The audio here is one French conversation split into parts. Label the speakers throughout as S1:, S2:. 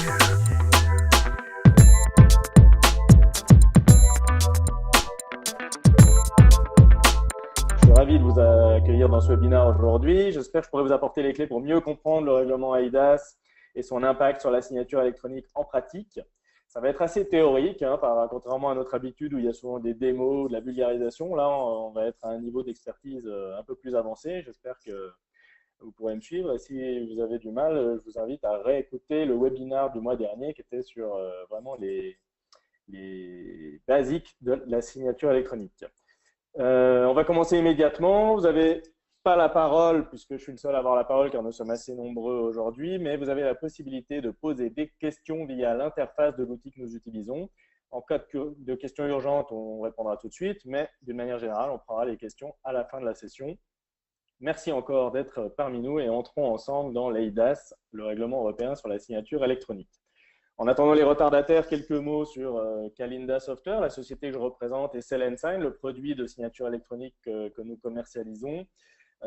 S1: Je suis ravi de vous accueillir dans ce webinaire aujourd'hui. J'espère que je pourrai vous apporter les clés pour mieux comprendre le règlement eIDAS et son impact sur la signature électronique en pratique. Ça va être assez théorique, contrairement à notre habitude où il y a souvent des démos, de la vulgarisation. Là, on va être à un niveau d'expertise un peu plus avancé. J'espère que vous pourrez me suivre. Et si vous avez du mal, je vous invite à réécouter le webinaire du mois dernier qui était sur vraiment les basiques de la signature électronique. On va commencer immédiatement. Vous n'avez pas la parole, puisque je suis le seul à avoir la parole, car nous sommes assez nombreux aujourd'hui, mais vous avez la possibilité de poser des questions via l'interface de l'outil que nous utilisons. En cas de questions urgentes, on répondra tout de suite, mais d'une manière générale, on prendra les questions à la fin de la session. Merci encore d'être parmi nous et entrons ensemble dans l'eIDAS, le règlement européen sur la signature électronique. En attendant les retardataires, quelques mots sur Calinda Software, la société que je représente, et Seal & Sign, le produit de signature électronique que nous commercialisons.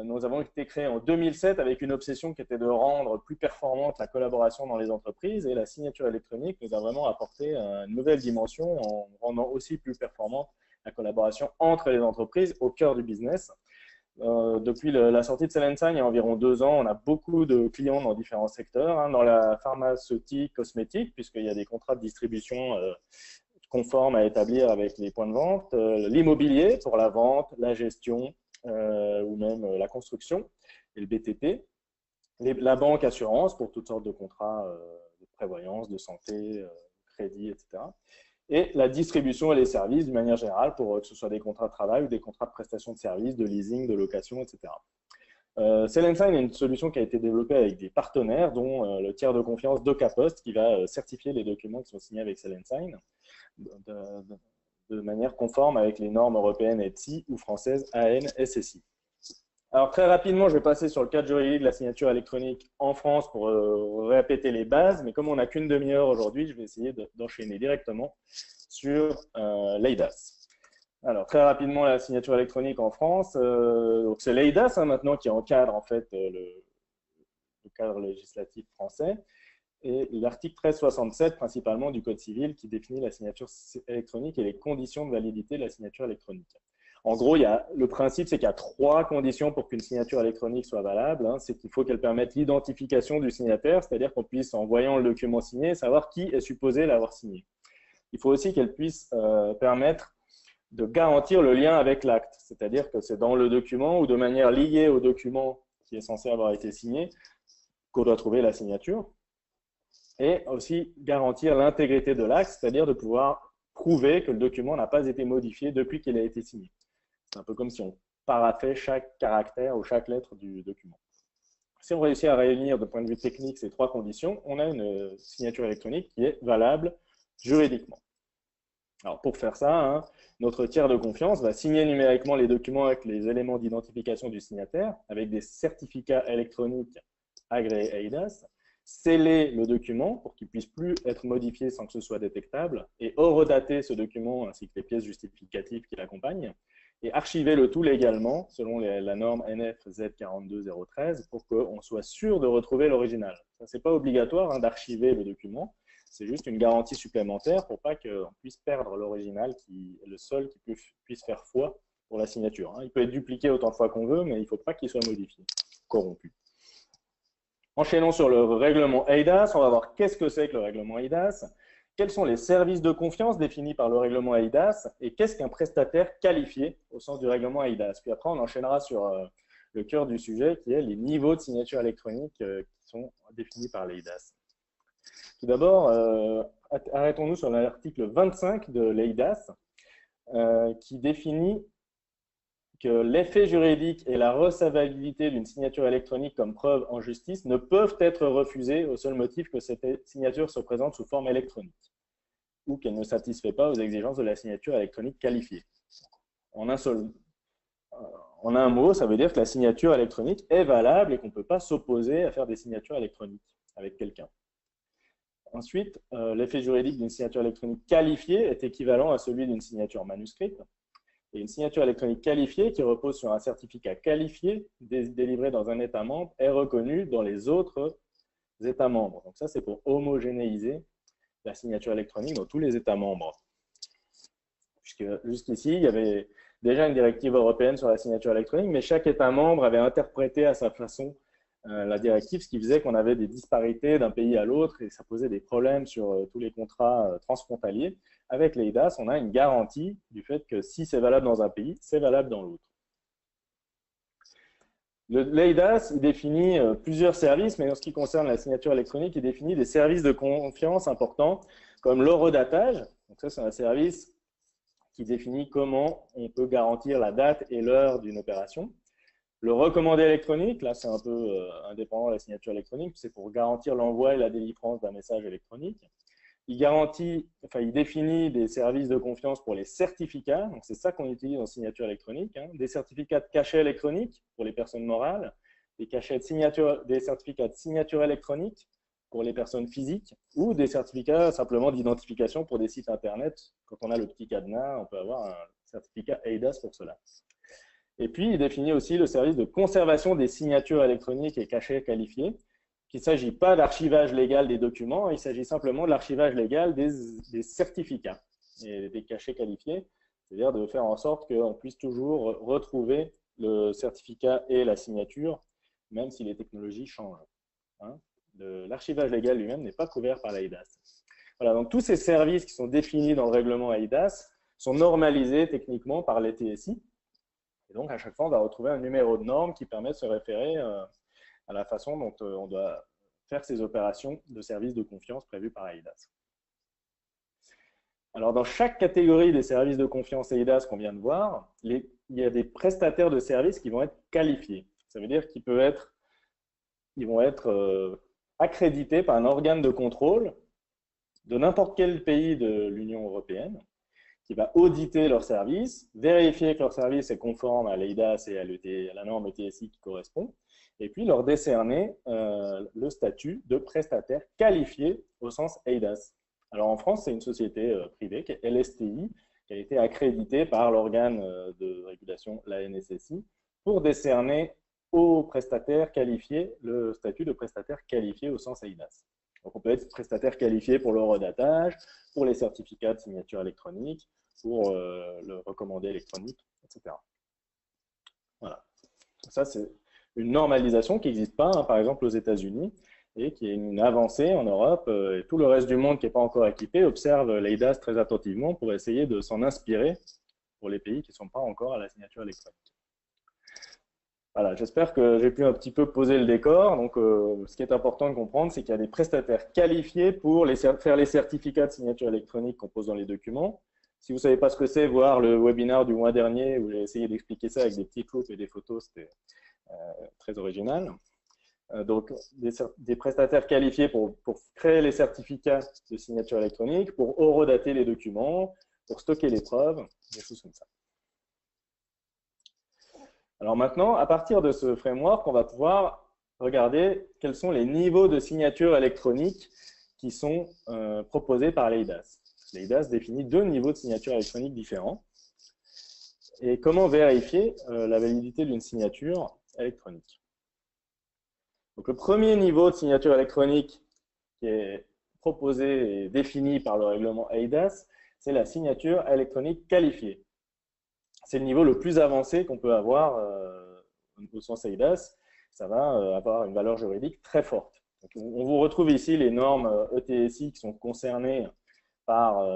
S1: Nous avons été créés en 2007 avec une obsession qui était de rendre plus performante la collaboration dans les entreprises, et la signature électronique nous a vraiment apporté une nouvelle dimension en rendant aussi plus performante la collaboration entre les entreprises au cœur du business. Depuis la sortie de Seal & Sign, il y a environ 2 ans, on a beaucoup de clients dans différents secteurs, dans la pharmaceutique, cosmétique, puisqu'il y a des contrats de distribution conformes à établir avec les points de vente, l'immobilier pour la vente, la gestion ou même la construction, et le BTP, la banque assurance pour toutes sortes de contrats de prévoyance, de santé, crédit, etc. Et la distribution et les services d'une manière générale, pour que ce soit des contrats de travail ou des contrats de prestation de services, de leasing, de location, etc. Seal & Sign est une solution qui a été développée avec des partenaires, dont le tiers de confiance DocaPost, qui va certifier les documents qui sont signés avec Seal & Sign de manière conforme avec les normes européennes ETSI ou françaises AN-SSI. Alors très rapidement, je vais passer sur le cadre juridique de la signature électronique en France pour répéter les bases, mais comme on n'a qu'une demi-heure aujourd'hui, je vais essayer d'enchaîner directement sur l'eIDAS. Alors très rapidement, la signature électronique en France, c'est l'eIDAS maintenant qui encadre en fait le cadre législatif français, et l'article 1367 principalement du Code civil qui définit la signature électronique et les conditions de validité de la signature électronique. En gros, le principe, c'est qu'il y a 3 conditions pour qu'une signature électronique soit valable. C'est qu'il faut qu'elle permette l'identification du signataire, c'est-à-dire qu'on puisse, en voyant le document signé, savoir qui est supposé l'avoir signé. Il faut aussi qu'elle puisse permettre de garantir le lien avec l'acte, c'est-à-dire que c'est dans le document ou de manière liée au document qui est censé avoir été signé qu'on doit trouver la signature. Et aussi garantir l'intégrité de l'acte, c'est-à-dire de pouvoir prouver que le document n'a pas été modifié depuis qu'il a été signé. C'est un peu comme si on paraphait chaque caractère ou chaque lettre du document. Si on réussit à réunir de point de vue technique ces 3 conditions, on a une signature électronique qui est valable juridiquement. Alors pour faire ça, notre tiers de confiance va signer numériquement les documents avec les éléments d'identification du signataire, avec des certificats électroniques agréés eIDAS, sceller le document pour qu'il ne puisse plus être modifié sans que ce soit détectable, et horodater ce document ainsi que les pièces justificatives qui l'accompagnent, et archiver le tout légalement selon la norme NF-Z 42013 pour qu'on soit sûr de retrouver l'original. Ce n'est pas obligatoire d'archiver le document, c'est juste une garantie supplémentaire pour pas qu'on puisse perdre l'original qui est le seul qui puisse faire foi pour la signature. Il peut être dupliqué autant de fois qu'on veut, mais il ne faut pas qu'il soit modifié, corrompu. Enchaînons sur le règlement eIDAS, on va voir qu'est-ce que c'est que le règlement eIDAS, quels sont les services de confiance définis par le règlement eIDAS et qu'est-ce qu'un prestataire qualifié au sens du règlement eIDAS. Puis après, on enchaînera sur le cœur du sujet qui est les niveaux de signature électronique qui sont définis par l'eIDAS. Tout d'abord, arrêtons-nous sur l'article 25 de l'eIDAS qui définit que l'effet juridique et la recevabilité d'une signature électronique comme preuve en justice ne peuvent être refusés au seul motif que cette signature se présente sous forme électronique ou qu'elle ne satisfait pas aux exigences de la signature électronique qualifiée. En un mot, ça veut dire que la signature électronique est valable et qu'on ne peut pas s'opposer à faire des signatures électroniques avec quelqu'un. Ensuite, l'effet juridique d'une signature électronique qualifiée est équivalent à celui d'une signature manuscrite. Et une signature électronique qualifiée qui repose sur un certificat qualifié délivré dans un État membre est reconnue dans les autres États membres. Donc ça, c'est pour homogénéiser la signature électronique dans tous les États membres. Puisque jusqu'ici, il y avait déjà une directive européenne sur la signature électronique, mais chaque État membre avait interprété à sa façon la directive, ce qui faisait qu'on avait des disparités d'un pays à l'autre et ça posait des problèmes sur tous les contrats transfrontaliers. Avec l'eIDAS, on a une garantie du fait que si c'est valable dans un pays, c'est valable dans l'autre. L'eIDAS, il définit plusieurs services, mais en ce qui concerne la signature électronique, il définit des services de confiance importants, comme l'horodatage. Donc ça, c'est un service qui définit comment on peut garantir la date et l'heure d'une opération. Le recommandé électronique, là c'est un peu indépendant de la signature électronique, c'est pour garantir l'envoi et la délivrance d'un message électronique. Il définit des services de confiance pour les certificats, donc c'est ça qu'on utilise en signature électronique, hein, des certificats de cachet électronique pour les personnes morales, des certificats de signature électronique pour les personnes physiques, ou des certificats simplement d'identification pour des sites internet. Quand on a le petit cadenas, on peut avoir un certificat eIDAS pour cela. Et puis, il définit aussi le service de conservation des signatures électroniques et cachets qualifiés, qu'il ne s'agit pas d'archivage légal des documents, il s'agit simplement de l'archivage légal des certificats et des cachets qualifiés, c'est-à-dire de faire en sorte qu'on puisse toujours retrouver le certificat et la signature, même si les technologies changent. Hein. L'archivage légal lui-même n'est pas couvert par l'eIDAS. Voilà, donc tous ces services qui sont définis dans le règlement eIDAS sont normalisés techniquement par les TSI. Et donc, à chaque fois, on va retrouver un numéro de norme qui permet de se référer à la façon dont on doit faire ces opérations de services de confiance prévues par eIDAS. Alors, dans chaque catégorie des services de confiance eIDAS qu'on vient de voir, il y a des prestataires de services qui vont être qualifiés. Ça veut dire qu'ils vont être accrédités par un organe de contrôle de n'importe quel pays de l'Union européenne qui va auditer leurs services, vérifier que leur service est conforme à l'eIDAS et à la norme ETSI qui correspond, et puis leur décerner le statut de prestataire qualifié au sens eIDAS. Alors en France, c'est une société privée qui est LSTI, qui a été accréditée par l'organe de régulation, la NSSI, pour décerner aux prestataires qualifiés le statut de prestataire qualifié au sens eIDAS. Donc on peut être prestataire qualifié pour l'horodatage, pour les certificats de signature électronique, pour le recommandé électronique, etc. Voilà. Ça, c'est une normalisation qui n'existe pas, hein, par exemple, aux États-Unis, et qui est une avancée en Europe. Et tout le reste du monde qui n'est pas encore équipé observe l'eIDAS très attentivement pour essayer de s'en inspirer pour les pays qui ne sont pas encore à la signature électronique. Voilà, j'espère que j'ai pu un petit peu poser le décor. Donc, ce qui est important de comprendre, c'est qu'il y a des prestataires qualifiés pour faire les certificats de signature électronique qu'on pose dans les documents. Si vous ne savez pas ce que c'est, voir le webinaire du mois dernier où j'ai essayé d'expliquer ça avec des petites loupes et des photos, c'était très original. Donc, des prestataires qualifiés pour créer les certificats de signature électronique, pour horodater les documents, pour stocker les preuves, des choses comme ça. Alors maintenant, à partir de ce framework, on va pouvoir regarder quels sont les niveaux de signature électronique qui sont proposés par l'eIDAS. L'eIDAS définit 2 niveaux de signature électronique différents. Et comment vérifier la validité d'une signature électronique? Donc, le premier niveau de signature électronique qui est proposé et défini par le règlement eIDAS, c'est la signature électronique qualifiée. C'est le niveau le plus avancé qu'on peut avoir au sens eIDAS. Ça va avoir une valeur juridique très forte. Donc, on vous retrouve ici les normes ETSI qui sont concernées par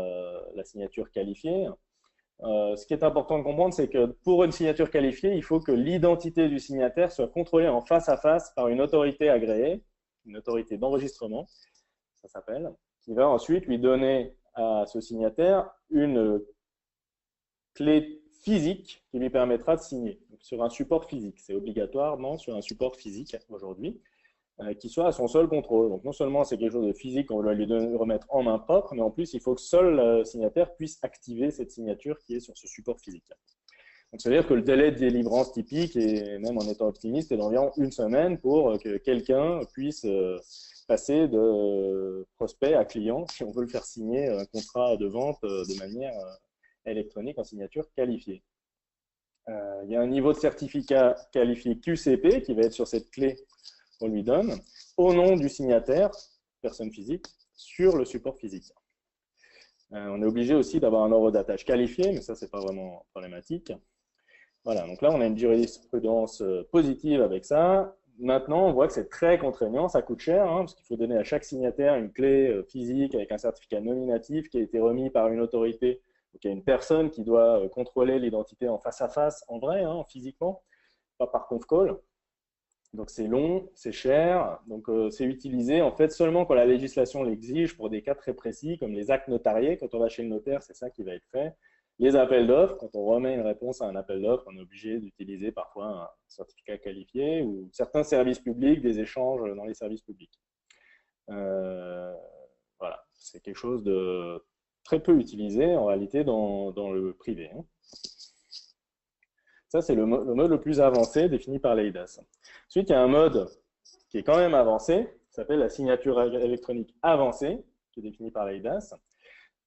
S1: la signature qualifiée. Ce qui est important de comprendre, c'est que pour une signature qualifiée, il faut que l'identité du signataire soit contrôlée en face à face par une autorité agréée, une autorité d'enregistrement, ça s'appelle, qui va ensuite lui donner à ce signataire une clé physique qui lui permettra de signer sur un support physique. C'est obligatoirement sur un support physique aujourd'hui, qui soit à son seul contrôle. Donc non seulement c'est quelque chose de physique qu'on va lui remettre en main propre, mais en plus il faut que seul le signataire puisse activer cette signature qui est sur ce support physique. Donc ça veut dire que le délai de délivrance typique, et même en étant optimiste, est d'environ 1 semaine pour que quelqu'un puisse passer de prospect à client, si on veut le faire signer un contrat de vente de manière électronique en signature qualifiée. Il y a un niveau de certificat qualifié QCP qui va être sur cette clé qu'on lui donne au nom du signataire, personne physique, sur le support physique. On est obligé aussi d'avoir un ordre d'attache qualifié, mais ça, c'est pas vraiment problématique. Voilà, donc là, on a une jurisprudence positive avec ça. Maintenant, on voit que c'est très contraignant, ça coûte cher, hein, parce qu'il faut donner à chaque signataire une clé physique avec un certificat nominatif qui a été remis par une autorité. Donc, il y a une personne qui doit contrôler l'identité en face à face, en vrai, hein, physiquement, pas par conf call. Donc c'est long, c'est cher, donc c'est utilisé en fait seulement quand la législation l'exige pour des cas très précis, comme les actes notariés. Quand on va chez le notaire, c'est ça qui va être fait. Les appels d'offres, quand on remet une réponse à un appel d'offres, on est obligé d'utiliser parfois un certificat qualifié ou certains services publics, des échanges dans les services publics. Voilà, c'est quelque chose de très peu utilisé en réalité dans le privé, hein. Ça, c'est le mode le plus avancé défini par l'EIDAS. Ensuite, il y a un mode qui est quand même avancé, qui s'appelle la signature électronique avancée, qui est définie par l'EIDAS.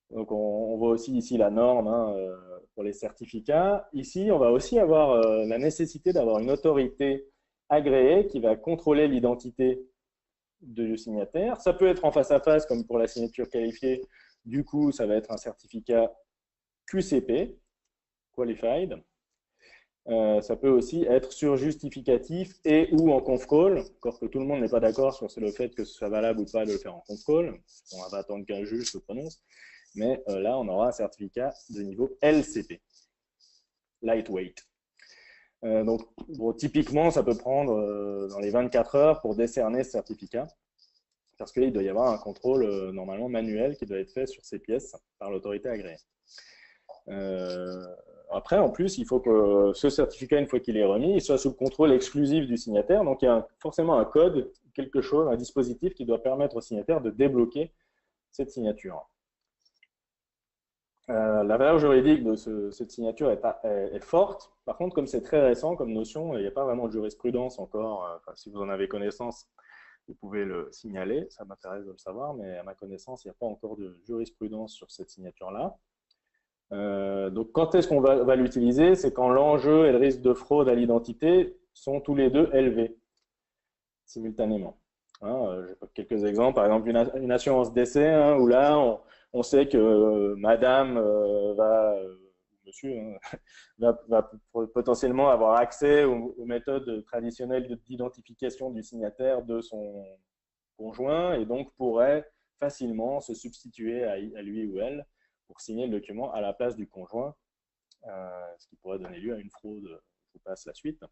S1: Donc, on voit aussi ici la norme, hein, pour les certificats. Ici, on va aussi avoir la nécessité d'avoir une autorité agréée qui va contrôler l'identité du signataire. Ça peut être en face à face, comme pour la signature qualifiée. Du coup, ça va être un certificat QCP, Qualified. Ça peut aussi être sur justificatif et ou en conf call, encore que tout le monde n'est pas d'accord sur le fait que ce soit valable ou pas de le faire en conf call. On va attendre qu'un juge se prononce. Mais là, on aura un certificat de niveau LCP, Lightweight. Donc, bon, typiquement, ça peut prendre dans les 24 heures pour décerner ce certificat, parce qu'il doit y avoir un contrôle normalement manuel qui doit être fait sur ces pièces par l'autorité agréée. Après, en plus, il faut que ce certificat, une fois qu'il est remis, il soit sous le contrôle exclusif du signataire. Donc, il y a forcément un code, quelque chose, un dispositif qui doit permettre au signataire de débloquer cette signature. La valeur juridique de cette signature est forte. Par contre, comme c'est très récent comme notion, il n'y a pas vraiment de jurisprudence encore. Enfin, si vous en avez connaissance, vous pouvez le signaler. Ça m'intéresse de le savoir, mais à ma connaissance, il n'y a pas encore de jurisprudence sur cette signature-là. Donc, quand est-ce qu'on va l'utiliser? C'est quand l'enjeu et le risque de fraude à l'identité sont tous les deux élevés simultanément. Hein, j'ai quelques exemples. Par exemple, une assurance décès, hein, où là, on sait que madame monsieur, hein, va potentiellement avoir accès aux méthodes traditionnelles d'identification du signataire de son conjoint et donc pourrait facilement se substituer à lui ou elle pour signer le document à la place du conjoint, ce qui pourrait donner lieu à une fraude. Je vous passe la suite.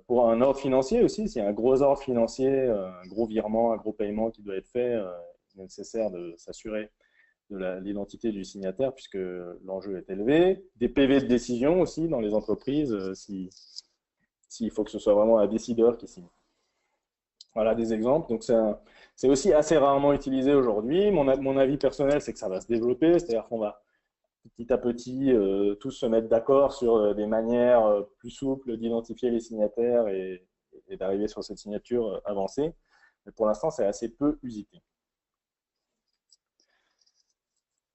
S1: Pour un ordre financier aussi, s'il y a un gros ordre financier, un gros virement, un gros paiement qui doit être fait, il est nécessaire de s'assurer de l'identité du signataire puisque l'enjeu est élevé. Des PV de décision aussi dans les entreprises, s'il faut que ce soit vraiment un décideur qui signe. Voilà des exemples. Donc, c'est aussi assez rarement utilisé aujourd'hui. Mon avis personnel, c'est que ça va se développer, c'est-à-dire qu'on va petit à petit tous se mettre d'accord sur des manières plus souples d'identifier les signataires et d'arriver sur cette signature avancée. Mais pour l'instant, c'est assez peu usité.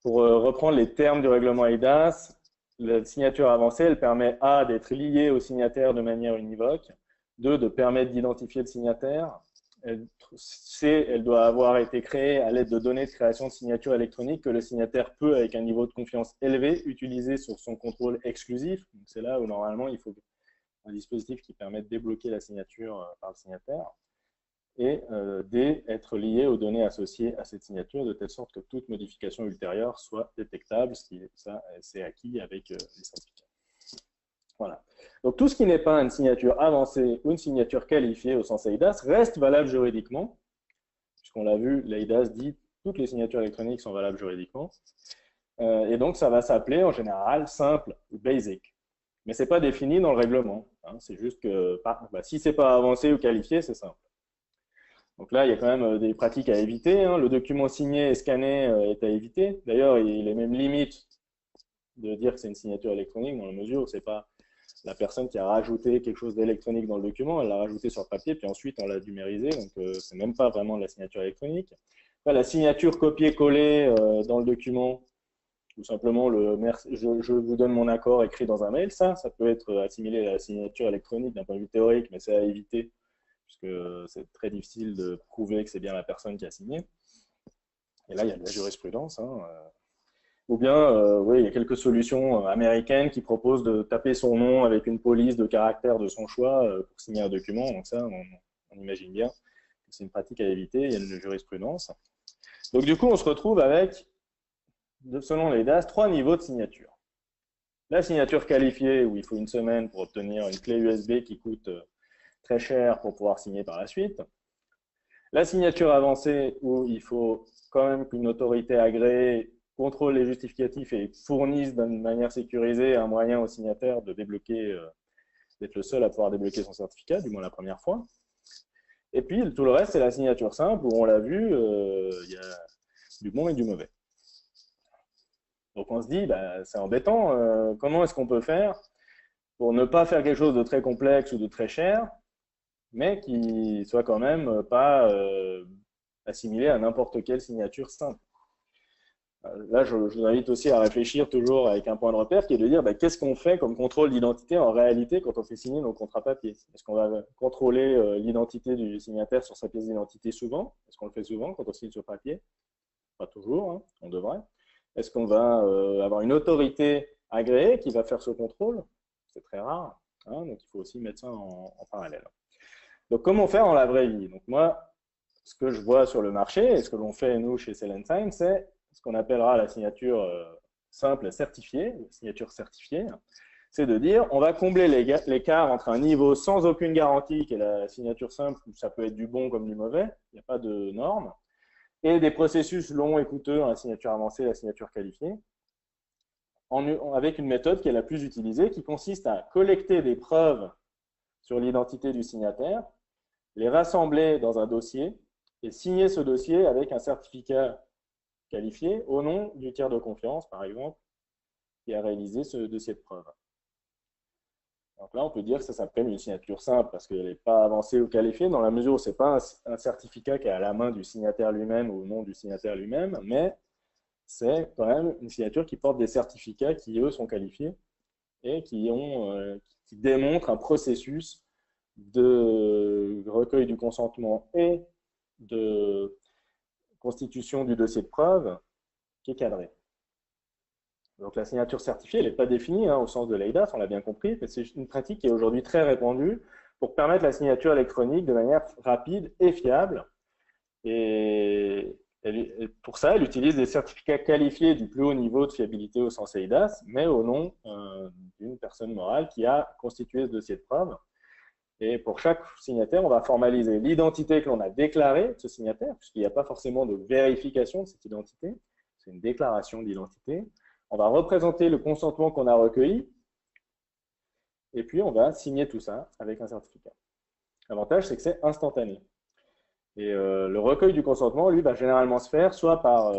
S1: Pour reprendre les termes du règlement EIDAS, la signature avancée, elle permet A, d'être liée au signataire de manière univoque, 2, de permettre d'identifier le signataire, C, elle doit avoir été créée à l'aide de données de création de signature électronique que le signataire peut, avec un niveau de confiance élevé, utiliser sur son contrôle exclusif. C'est là où normalement il faut un dispositif qui permet de débloquer la signature par le signataire. Et D, être lié aux données associées à cette signature de telle sorte que toute modification ultérieure soit détectable, ce qui c'est acquis avec les certificats. Voilà. Donc tout ce qui n'est pas une signature avancée ou une signature qualifiée au sens EIDAS reste valable juridiquement, puisqu'on l'a vu, l'EIDAS dit toutes les signatures électroniques sont valables juridiquement. Et donc ça va s'appeler en général simple ou basic. Mais ce n'est pas défini dans le règlement. Hein, c'est juste que si ce n'est pas avancé ou qualifié, c'est simple. Donc là, il y a quand même des pratiques à éviter. Hein. Le document signé et scanné est à éviter. D'ailleurs, il est même limite de dire que c'est une signature électronique dans la mesure où ce n'est pas la personne qui a rajouté quelque chose d'électronique dans le document, elle l'a rajouté sur papier, puis ensuite on l'a numérisé, donc c'est même pas vraiment de la signature électronique. Enfin, la signature copier-coller dans le document, tout simplement je vous donne mon accord écrit dans un mail, ça peut être assimilé à la signature électronique d'un point de vue théorique, mais c'est à éviter puisque c'est très difficile de prouver que c'est bien la personne qui a signé. Et là, il y a de la jurisprudence. Ou bien, oui, il y a quelques solutions américaines qui proposent de taper son nom avec une police de caractère de son choix pour signer un document. Donc ça, on imagine bien que c'est une pratique à éviter. Il y a une jurisprudence. Donc du coup, on se retrouve avec, selon les DAS, 3 niveaux de signature. La signature qualifiée, où il faut une semaine pour obtenir une clé USB qui coûte très cher pour pouvoir signer par la suite. La signature avancée, où il faut quand même qu'une autorité agréée contrôle les justificatifs et fournisse d'une manière sécurisée un moyen au signataire de débloquer, d'être le seul à pouvoir débloquer son certificat, du moins la première fois. Et puis, tout le reste, c'est la signature simple, où on l'a vu, il y a du bon et du mauvais. Donc on se dit, bah, c'est embêtant, comment est-ce qu'on peut faire pour ne pas faire quelque chose de très complexe ou de très cher, mais qui soit quand même pas assimilé à n'importe quelle signature simple. Là, je vous invite aussi à réfléchir toujours avec un point de repère qui est de dire bah, qu'est-ce qu'on fait comme contrôle d'identité en réalité quand on fait signer nos contrats papier. Est-ce qu'on va contrôler l'identité du signataire sur sa pièce d'identité souvent? Est-ce qu'on le fait souvent quand on signe sur papier? Pas toujours, hein, on devrait. Est-ce qu'on va avoir une autorité agréée qui va faire ce contrôle? C'est très rare, hein, donc il faut aussi mettre ça en parallèle. Donc comment faire dans la vraie vie? Donc moi, ce que je vois sur le marché et ce que l'on fait nous chez Selensign, c'est ce qu'on appellera la signature simple certifiée, la signature certifiée, c'est de dire on va combler l'écart entre un niveau sans aucune garantie, qui est la signature simple, où ça peut être du bon comme du mauvais, il n'y a pas de normes, et des processus longs et coûteux, la signature avancée, la signature qualifiée, avec une méthode qui est la plus utilisée, qui consiste à collecter des preuves sur l'identité du signataire, les rassembler dans un dossier et signer ce dossier avec un certificat qualifié au nom du tiers de confiance, par exemple, qui a réalisé ce dossier de preuve. Donc là, on peut dire que ça s'appelle une signature simple parce qu'elle n'est pas avancée ou qualifiée dans la mesure où ce n'est pas un certificat qui est à la main du signataire lui-même ou au nom du signataire lui-même, mais c'est quand même une signature qui porte des certificats qui, eux, sont qualifiés et qui démontrent un processus de recueil du consentement et de constitution du dossier de preuve qui est cadré. Donc la signature certifiée, elle n'est pas définie au sens de l'EIDAS, on l'a bien compris, mais c'est une pratique qui est aujourd'hui très répandue pour permettre la signature électronique de manière rapide et fiable. Et pour ça, elle utilise des certificats qualifiés du plus haut niveau de fiabilité au sens EIDAS, mais au nom d'une personne morale qui a constitué ce dossier de preuve. Et pour chaque signataire, on va formaliser l'identité que l'on a déclarée de ce signataire, puisqu'il n'y a pas forcément de vérification de cette identité, c'est une déclaration d'identité. On va représenter le consentement qu'on a recueilli, et puis on va signer tout ça avec un certificat. L'avantage, c'est que c'est instantané. Et le recueil du consentement, lui, va généralement se faire soit par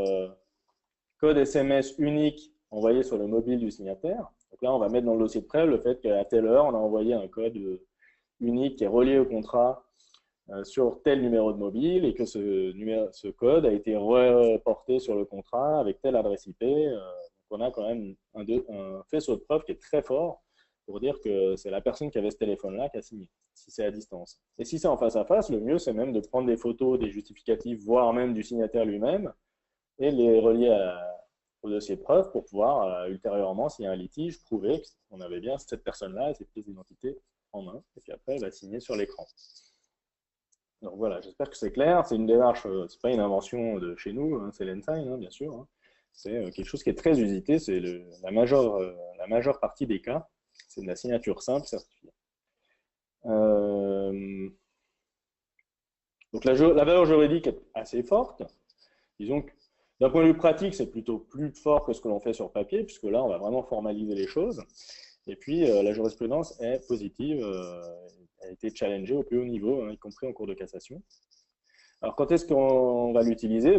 S1: code SMS unique envoyé sur le mobile du signataire. Donc là, on va mettre dans le dossier de preuve le fait qu'à telle heure, on a envoyé un code unique qui est relié au contrat sur tel numéro de mobile et que ce code a été reporté sur le contrat avec telle adresse IP. Donc on a quand même un faisceau de preuve qui est très fort pour dire que c'est la personne qui avait ce téléphone-là qui a signé, si c'est à distance. Et si c'est en face à face, le mieux, c'est même de prendre des photos, des justificatifs, voire même du signataire lui-même, et les relier au dossier de preuve pour pouvoir, ultérieurement, s'il y a un litige, prouver qu'on avait bien cette personne-là, cette pièce d'identité en main, et puis après, elle va signer sur l'écran. Donc voilà, j'espère que c'est clair. C'est une démarche, c'est pas une invention de chez nous, hein, c'est Selensign, bien sûr. Hein. C'est quelque chose qui est très usité, c'est la majeure partie des cas. C'est de la signature simple certifiée. Donc la valeur juridique est assez forte. Disons que d'un point de vue pratique, c'est plutôt plus fort que ce que l'on fait sur papier, puisque là, on va vraiment formaliser les choses. Et puis, la jurisprudence est positive, a été challengée au plus haut niveau, y compris en cours de cassation. Alors, quand est-ce qu'on va l'utiliser?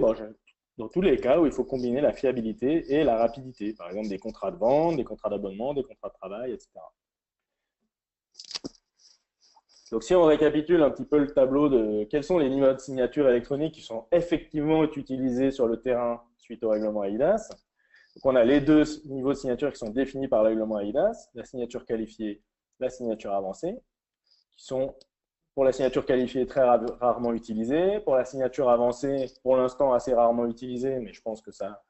S1: Dans tous les cas où il faut combiner la fiabilité et la rapidité, par exemple des contrats de vente, des contrats d'abonnement, des contrats de travail, etc. Donc, si on récapitule un petit peu le tableau de quels sont les niveaux de signature électronique qui sont effectivement utilisés sur le terrain suite au règlement EIDAS. Donc, on a les deux niveaux de signature qui sont définis par le règlement EIDAS, la signature qualifiée, la signature avancée, qui sont Pour la signature qualifiée, très rarement utilisée. Pour la signature avancée, pour l'instant, assez rarement utilisée, mais je pense que ça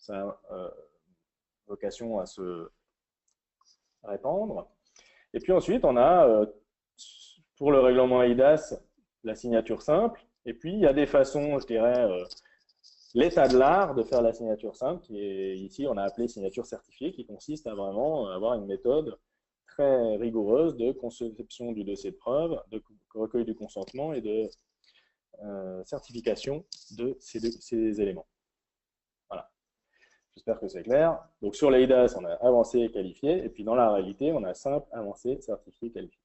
S1: a vocation à se répandre. Et puis ensuite, on a, pour le règlement eIDAS, la signature simple. Et puis, il y a des façons, je dirais, l'état de l'art de faire la signature simple, qui est ici, on a appelé signature certifiée, qui consiste à vraiment avoir une méthode très rigoureuse de conception du dossier de preuve, de recueil du consentement et de certification de ces éléments. Voilà. J'espère que c'est clair. Donc sur l'eIDAS, on a avancé et qualifié, et puis dans la réalité, on a simple, avancé, certifié, qualifié.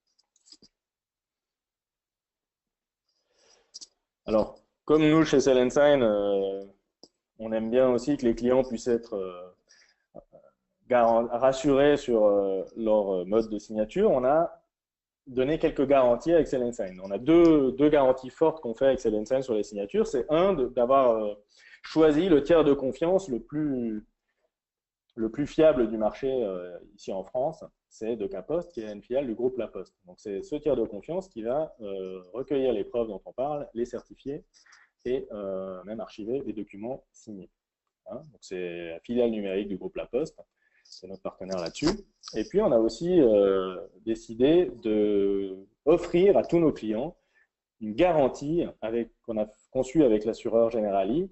S1: Alors, comme nous, chez Sell & Sign, on aime bien aussi que les clients puissent être rassurés sur leur mode de signature. On a donné quelques garanties avec Sell & Sign. On a deux garanties fortes qu'on fait avec Sell & Sign sur les signatures. C'est d'avoir choisi le tiers de confiance le plus fiable du marché ici en France, c'est DeCaPoste, qui est une filiale du groupe La Poste. Donc c'est ce tiers de confiance qui va recueillir les preuves dont on parle, les certifier et même archiver les documents signés. Hein, donc c'est la filiale numérique du groupe La Poste, c'est notre partenaire là-dessus. Et puis on a aussi décidé d'offrir à tous nos clients une garantie qu'on a conçue avec l'assureur Generali,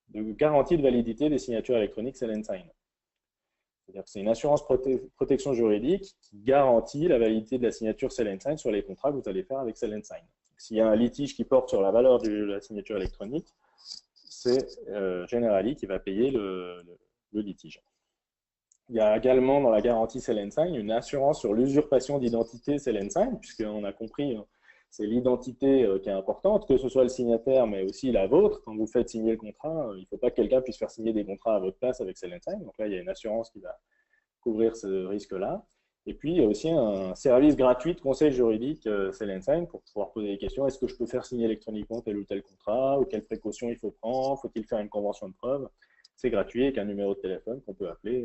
S1: de garantie de validité des signatures électroniques Sell & Sign. C'est-à-dire que c'est une assurance protection juridique qui garantit la validité de la signature Sell & Sign sur les contrats que vous allez faire avec Sell & Sign. S'il y a un litige qui porte sur la valeur de la signature électronique, c'est Generali qui va payer le litige. Il y a également dans la garantie Sell & Sign une assurance sur l'usurpation d'identité Sell & Sign, puisqu'on a compris, c'est l'identité qui est importante, que ce soit le signataire, mais aussi la vôtre. Quand vous faites signer le contrat, il ne faut pas que quelqu'un puisse faire signer des contrats à votre place avec Sell & Sign. Donc là, il y a une assurance qui va couvrir ce risque-là. Et puis, il y a aussi un service gratuit de conseil juridique Sell & Sign pour pouvoir poser des questions. Est-ce que je peux faire signer électroniquement tel ou tel contrat? Ou quelles précautions il faut prendre? Faut-il faire une convention de preuve? C'est gratuit avec un numéro de téléphone qu'on peut appeler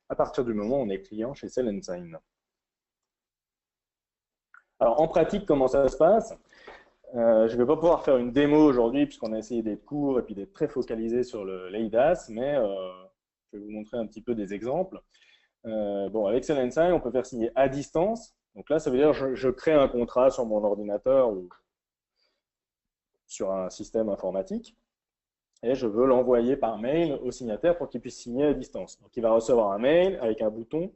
S1: à partir du moment où on est client chez Sell & Sign. Alors, en pratique, comment ça se passe? Je ne vais pas pouvoir faire une démo aujourd'hui puisqu'on a essayé d'être court et puis d'être très focalisé sur l'eIDAS, mais je vais vous montrer un petit peu des exemples. Bon, avec Sell & Sign, on peut faire signer à distance. Donc là, ça veut dire que je crée un contrat sur mon ordinateur ou sur un système informatique et je veux l'envoyer par mail au signataire pour qu'il puisse signer à distance. Donc, il va recevoir un mail avec un bouton.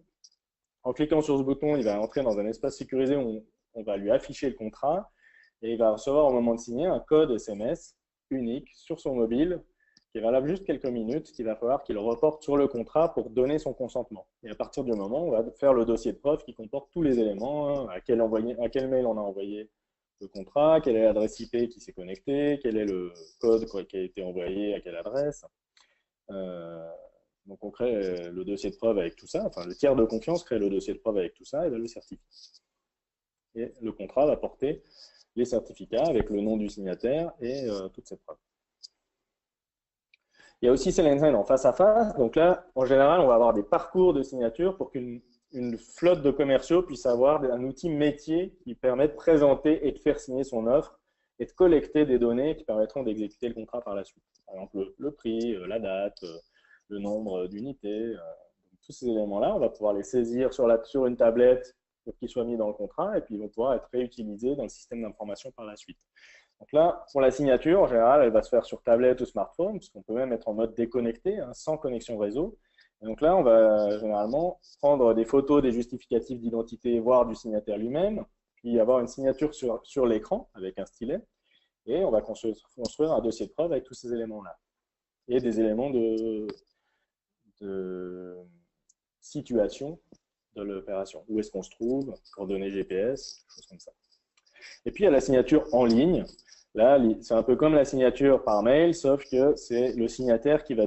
S1: En cliquant sur ce bouton, il va entrer dans un espace sécurisé où on va lui afficher le contrat et il va recevoir au moment de signer un code SMS unique sur son mobile qui est valable juste quelques minutes, qu'il va falloir qu'il reporte sur le contrat pour donner son consentement. Et à partir du moment, on va faire le dossier de preuve qui comporte tous les éléments, à quel mail on a envoyé le contrat, quelle est l'adresse IP qui s'est connectée, quel est le code qui a été envoyé à quelle adresse. Donc on crée le dossier de preuve avec tout ça, enfin le tiers de confiance crée le dossier de preuve avec tout ça et va le certifier. Et le contrat va porter les certificats avec le nom du signataire et toutes ces preuves. Il y a aussi Sell & Sign en face à face. Donc là, en général, on va avoir des parcours de signature pour qu'une flotte de commerciaux puisse avoir un outil métier qui permet de présenter et de faire signer son offre et de collecter des données qui permettront d'exécuter le contrat par la suite. Par exemple, le prix, la date, le nombre d'unités. Tous ces éléments-là, on va pouvoir les saisir sur une tablette pour qu'ils soient mis dans le contrat et puis ils vont pouvoir être réutilisés dans le système d'information par la suite. Donc là, pour la signature, en général, elle va se faire sur tablette ou smartphone, puisqu'on peut même être en mode déconnecté, sans connexion réseau. Et donc là, on va généralement prendre des photos des justificatifs d'identité, voire du signataire lui-même, puis avoir une signature sur l'écran avec un stylet, et on va construire un dossier de preuve avec tous ces éléments-là. Et des éléments de situation de l'opération. Où est-ce qu'on se trouve, coordonnées GPS, choses comme ça. Et puis, il y a la signature en ligne. Là, c'est un peu comme la signature par mail, sauf que c'est le signataire qui va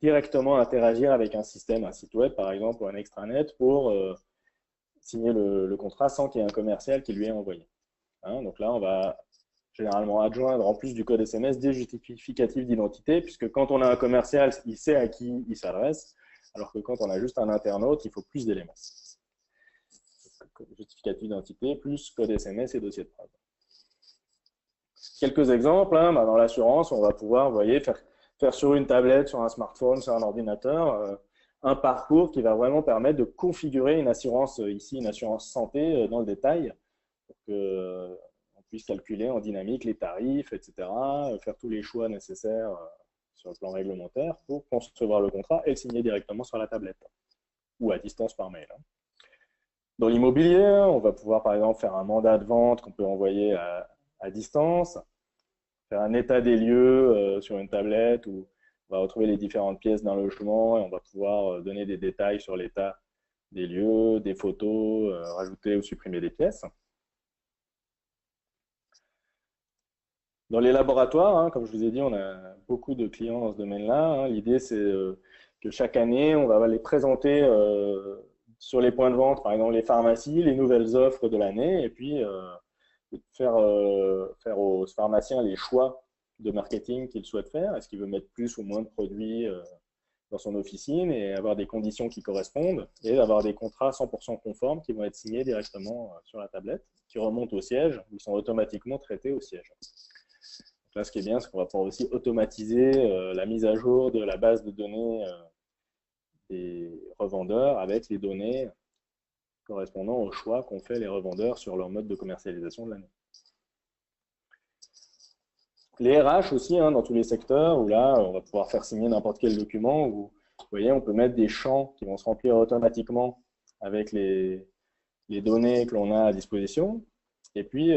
S1: directement interagir avec un système, un site web par exemple, ou un extranet pour signer le contrat sans qu'il y ait un commercial qui lui ait envoyé. Hein, donc là, on va généralement adjoindre en plus du code SMS des justificatifs d'identité, puisque quand on a un commercial, il sait à qui il s'adresse, alors que quand on a juste un internaute, il faut plus d'éléments. Justificatif d'identité plus code SMS et dossier de preuve. Quelques exemples, hein, dans l'assurance, on va pouvoir, vous voyez, faire sur une tablette, sur un smartphone, sur un ordinateur, un parcours qui va vraiment permettre de configurer une assurance, ici une assurance santé dans le détail, pour qu'on puisse calculer en dynamique les tarifs, etc., faire tous les choix nécessaires sur le plan réglementaire pour concevoir le contrat et le signer directement sur la tablette ou à distance par mail. Dans l'immobilier, on va pouvoir par exemple faire un mandat de vente qu'on peut envoyer à distance, faire un état des lieux sur une tablette où on va retrouver les différentes pièces d'un logement et on va pouvoir donner des détails sur l'état des lieux, des photos, rajouter ou supprimer des pièces. Dans les laboratoires, hein, comme je vous ai dit, on a beaucoup de clients dans ce domaine-là. Hein. L'idée, c'est que chaque année, on va les présenter sur les points de vente, par exemple les pharmacies, les nouvelles offres de l'année, et puis faire aux pharmaciens les choix de marketing qu'il souhaite faire. Est-ce qu'il veut mettre plus ou moins de produits dans son officine et avoir des conditions qui correspondent et avoir des contrats 100% conformes qui vont être signés directement sur la tablette, qui remontent au siège, où ils sont automatiquement traités au siège. Donc là, ce qui est bien, c'est qu'on va pouvoir aussi automatiser la mise à jour de la base de données des revendeurs avec les données correspondant aux choix qu'ont fait les revendeurs sur leur mode de commercialisation de l'année. Les RH aussi, hein, dans tous les secteurs, où là, on va pouvoir faire signer n'importe quel document, où, vous voyez, on peut mettre des champs qui vont se remplir automatiquement avec les données que l'on a à disposition, et puis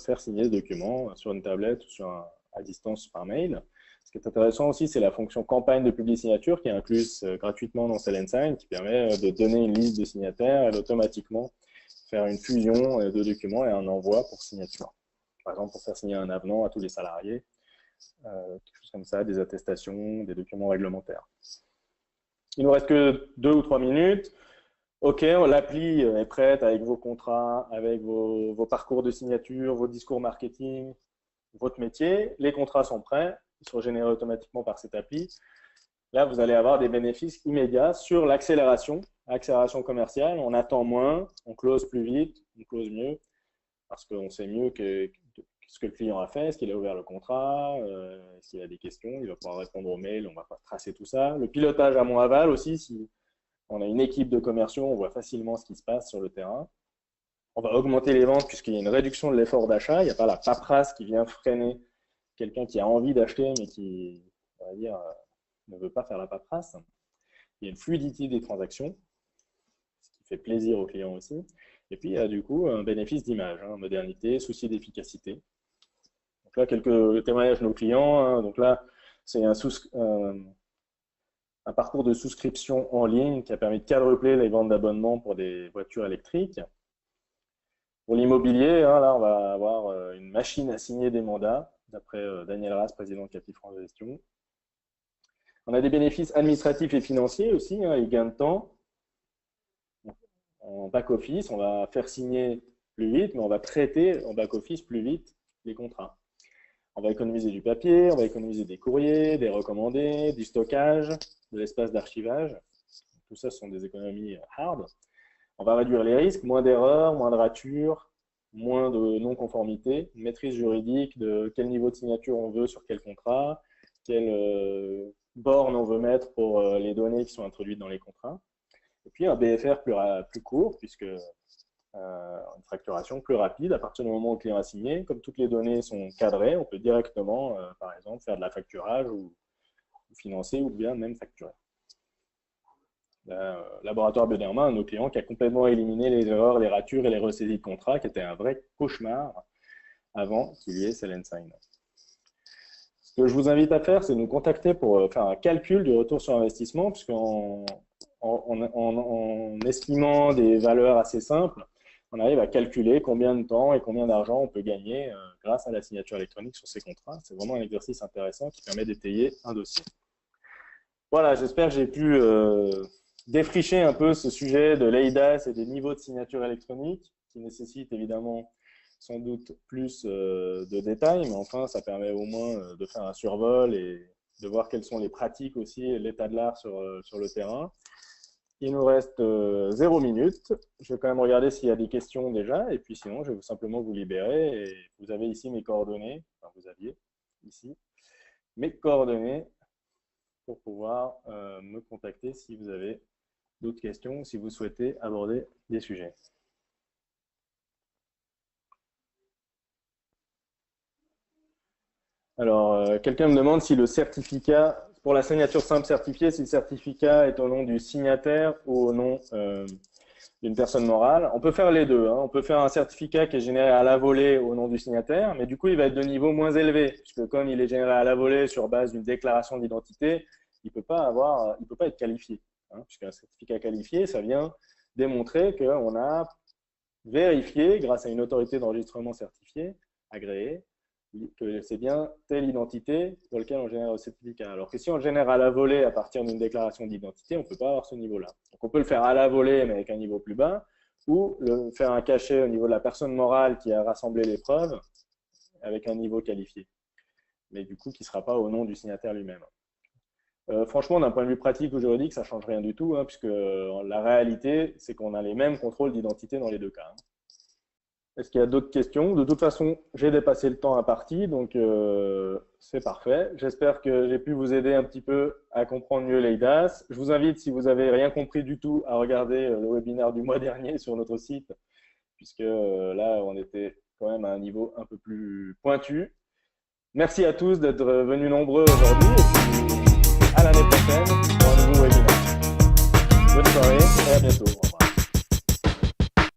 S1: faire signer ce document sur une tablette ou à distance par mail. Ce qui est intéressant aussi, c'est la fonction campagne de public signature qui est incluse gratuitement dans Sign, qui permet de donner une liste de signataires et d'automatiquement faire une fusion de documents et un envoi pour signature. Par exemple, pour faire signer un avenant à tous les salariés, quelque chose comme ça, des attestations, des documents réglementaires. Il nous reste que 2 ou 3 minutes. OK, l'appli est prête avec vos contrats, avec vos parcours de signature, vos discours marketing, votre métier. Les contrats sont prêts, ils sont générés automatiquement par cette appli. Là, vous allez avoir des bénéfices immédiats sur l'accélération commerciale. On attend moins, on close plus vite, on close mieux, parce qu'on sait mieux ce que le client a fait, est-ce qu'il a ouvert le contrat, est-ce qu'il a des questions, il va pouvoir répondre aux mails, on va pas tracer tout ça. Le pilotage amont-aval aussi, si on a une équipe de commerciaux, on voit facilement ce qui se passe sur le terrain. On va augmenter les ventes puisqu'il y a une réduction de l'effort d'achat. Il n'y a pas la paperasse qui vient freiner quelqu'un qui a envie d'acheter mais qui, on va dire, ne veut pas faire la paperasse. Il y a une fluidité des transactions, ce qui fait plaisir aux clients aussi. Et puis, il y a du coup un bénéfice d'image, hein, modernité, souci d'efficacité. Donc là, quelques témoignages de nos clients. Hein. Donc là, c'est un parcours de souscription en ligne qui a permis de quadrupler les ventes d'abonnements pour des voitures électriques. Pour l'immobilier, hein, là, on va avoir une machine à signer des mandats, d'après Daniel Ras, président de Capifrance Gestion. On a des bénéfices administratifs et financiers aussi, hein, et gains de temps. En back-office, on va faire signer plus vite, mais on va traiter en back-office plus vite les contrats. On va économiser du papier, on va économiser des courriers, des recommandés, du stockage, de l'espace d'archivage. Tout ça, ce sont des économies hard. On va réduire les risques, moins d'erreurs, moins de ratures, moins de non-conformité, maîtrise juridique de quel niveau de signature on veut sur quel contrat, quelle borne on veut mettre pour les données qui sont introduites dans les contrats. Et puis un BFR plus court, puisque une facturation plus rapide à partir du moment où le client a signé. Comme toutes les données sont cadrées, on peut directement, par exemple, faire de la facturage ou financer ou bien même facturer. Le laboratoire Bioderma, un de nos clients, qui a complètement éliminé les erreurs, les ratures et les ressaisies de contrats, qui était un vrai cauchemar avant qu'il y ait Sign. Ce que je vous invite à faire, c'est de nous contacter pour faire un calcul du retour sur investissement, puisqu'en en estimant des valeurs assez simples, on arrive à calculer combien de temps et combien d'argent on peut gagner grâce à la signature électronique sur ces contrats. C'est vraiment un exercice intéressant qui permet d'étayer un dossier. Voilà, j'espère que j'ai pu défricher un peu ce sujet de l'eIDAS et des niveaux de signature électronique, qui nécessitent évidemment sans doute plus de détails, mais enfin, ça permet au moins de faire un survol et de voir quelles sont les pratiques aussi, l'état de l'art sur le terrain. Il nous reste 0 minute. Je vais quand même regarder s'il y a des questions déjà. Et puis sinon, je vais simplement vous libérer. Et vous avez ici mes coordonnées. Enfin, vous aviez ici mes coordonnées pour pouvoir me contacter si vous avez d'autres questions ou si vous souhaitez aborder des sujets. Alors, quelqu'un me demande si le certificat, pour la signature simple certifiée, si le certificat est au nom du signataire ou au nom d'une personne morale. On peut faire les deux. Hein. On peut faire un certificat qui est généré à la volée au nom du signataire, mais du coup, il va être de niveau moins élevé, puisque comme il est généré à la volée sur base d'une déclaration d'identité, il peut pas être qualifié. Hein, puisqu'un certificat qualifié, ça vient démontrer qu'on a vérifié, grâce à une autorité d'enregistrement certifiée, agréée, que c'est bien telle identité pour laquelle on génère le certificat. Alors que si on génère à la volée à partir d'une déclaration d'identité, on ne peut pas avoir ce niveau-là. Donc on peut le faire à la volée, mais avec un niveau plus bas, ou faire un cachet au niveau de la personne morale qui a rassemblé les preuves avec un niveau qualifié, mais du coup qui ne sera pas au nom du signataire lui-même. Franchement, d'un point de vue pratique ou juridique, ça ne change rien du tout, hein, puisque la réalité, c'est qu'on a les mêmes contrôles d'identité dans les deux cas. Hein. Est-ce qu'il y a d'autres questions? De toute façon, j'ai dépassé le temps imparti, donc c'est parfait. J'espère que j'ai pu vous aider un petit peu à comprendre mieux l'eIDAS. Je vous invite, si vous n'avez rien compris du tout, à regarder le webinaire du mois dernier sur notre site, puisque là, on était quand même à un niveau un peu plus pointu. Merci à tous d'être venus nombreux aujourd'hui, et puis à l'année prochaine pour un nouveau webinaire. Bonne soirée et à bientôt.